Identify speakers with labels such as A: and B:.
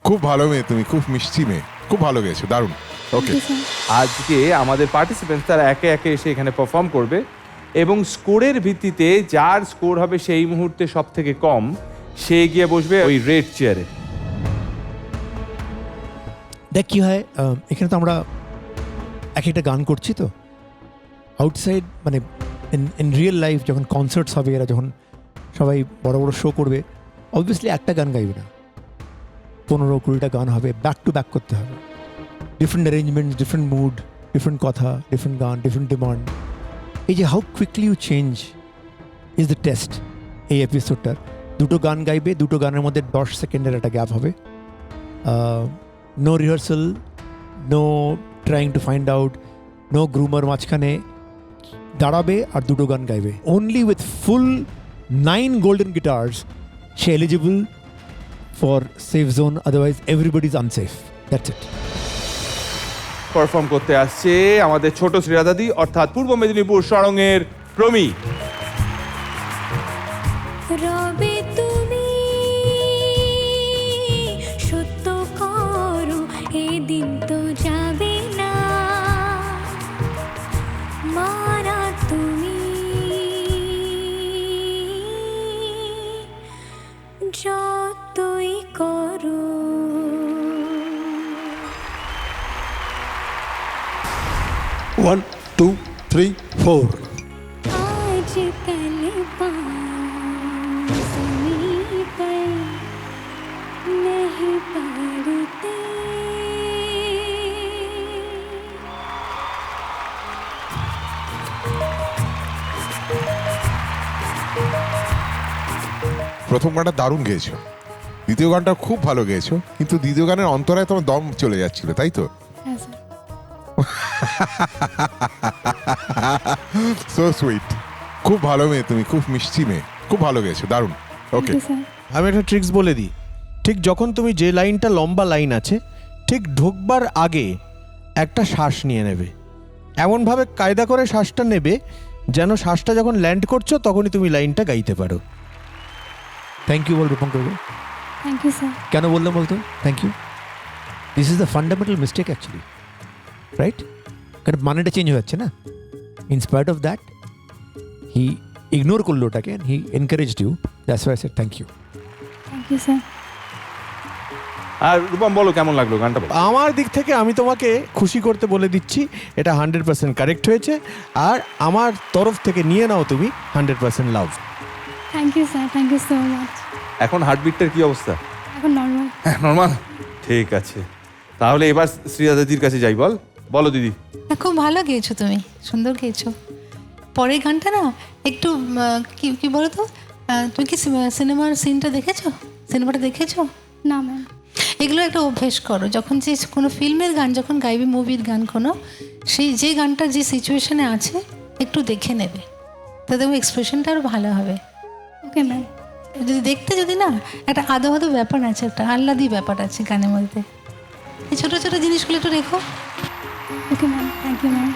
A: খুব ভালো মেয়ে তুমি, খুব মিষ্টি মেয়ে, খুব ভালো গেছো, দারুণ। ওকে,
B: আজকে আমাদের পার্টিসিপেন্টস তারা একে একে এসে এখানে পারফর্ম করবে এবং স্কোরের ভিত্তিতে যার স্কোর হবে সেই মুহূর্তে সব থেকে কম সে গিয়ে বসবে ওই রেড চেয়ারে।
C: দেখ কী হয়, এখানে তো আমরা এক একটা গান করছি, তো আউটসাইড মানে ইন রিয়েল লাইফ যখন কনসার্টস হবে, এরা যখন সবাই বড় বড় শো করবে, অবভিয়াসলি একটা গান গাইবে না, 15-20টা গান হবে, ব্যাক টু ব্যাক করতে হবে, different arrangements, different mood, different কথা, ডিফারেন্ট গান, ডিফারেন্ট ডিমান্ড। এই যে how quickly you change is the test. এই এপিসোডটার দুটো গান গাইবে, দুটো গানের মধ্যে 10 সেকেন্ডের একটা গ্যাপ হবে, no rehearsal, no trying to find out, no groomer, মাঝখানে দাঁড়াবে আর দুটো গান গাইবে, only with full 9 golden guitars সে eligible for safe zone, otherwise everybody is unsafe. That's it.
B: Perform করতে আসছে আমাদের ছোট শ্রীরাধাদি অর্থাৎ পূর্ব মেদিনীপুর সরঙের প্রমি।
D: রবে তুমি সত্য করো, এদিন তো যাবে না, মারা তুমি যতই করো।
E: 1 2 3 4
D: आज कल पास पर नहीं पड़ते,
A: প্রথম গানটা দারুণ গেয়েছো, দ্বিতীয় গানটা খুব ভালো গেয়েছো, কিন্তু দ্বিতীয় গানের অন্তরায় তোমার দম চলে যাচ্ছিল, তাই তো?
D: হ্যাঁ স্যার।
A: সো সুইট, খুব ভালো মেয়ে তুমি, খুব মিষ্টি মেয়ে, খুব ভালো গেছো, দারুণ। ওকে,
D: স্যার
F: আমি একটা ট্রিক্স বলে দিই। ঠিক যখন তুমি যে লাইনটা লম্বা লাইন আছে, ঠিক ঢোকবার আগে একটা শ্বাস নিয়ে নেবে, এমনভাবে কায়দা করে শ্বাসটা নেবে যেন শ্বাসটা যখন ল্যান্ড করছো তখনই তুমি লাইনটা গাইতে পারো।
C: থ্যাংক ইউ বল রূপঙ্কর।
D: Thank you sir.
C: কেন বললাম বলতো thank you? This is the fundamental mistake actually, right? কারণ মানেটা চেঞ্জ হয়ে যাচ্ছে না। Inspired of that he ignore করলো ওটাকে, he encouraged you, that's why I said thank you.
D: Thank you sir.
B: আর রূপম বলো কেমন লাগলো গানটা বলো।
F: আমার দিক থেকে আমি তোমাকে খুশি করতে বলে দিচ্ছি, এটা 100% কারেক্ট হয়েছে, আর আমার তরফ থেকে নিয়ে নাও তুমি 100% লাভ।
D: Thank you sir, thank you so much.
B: এখন হার্টবিটটার কি অবস্থা?
D: এখন নর্মাল।
B: হ্যাঁ নর্মাল, ঠিক আছে। তাহলে এবার শ্রীরাধাদির কাছে যাই। বলো দিদি।
G: খুব ভালো গেয়েছো তুমি, সুন্দর গেয়েছো। পরের গানটা না একটু কি কি বলো তো, তুমি কি সিনেমার সিনটা দেখেছো? সিনেমাটা দেখেছো?
D: না ম্যাম।
G: এগুলো একটা অভ্যেস করো, যখন যে কোনো ফিল্মের গান যখন গাইবে, মুভির গান কোনো, সেই যে গানটা যে সিচুয়েশনে আছে একটু দেখে নেবে, তাতে তোমার এক্সপ্রেশনটা আরও ভালো হবে।
D: Okay ma'am.
G: যদি দেখতে যদি না একটা আদো আদো ব্যাপার আছে, একটা আহ্লাদি ব্যাপার আছে গানের মধ্যে, এই ছোটো ছোটো জিনিসগুলো একটু রেখো।
D: Okay ma'am, thank you ma'am.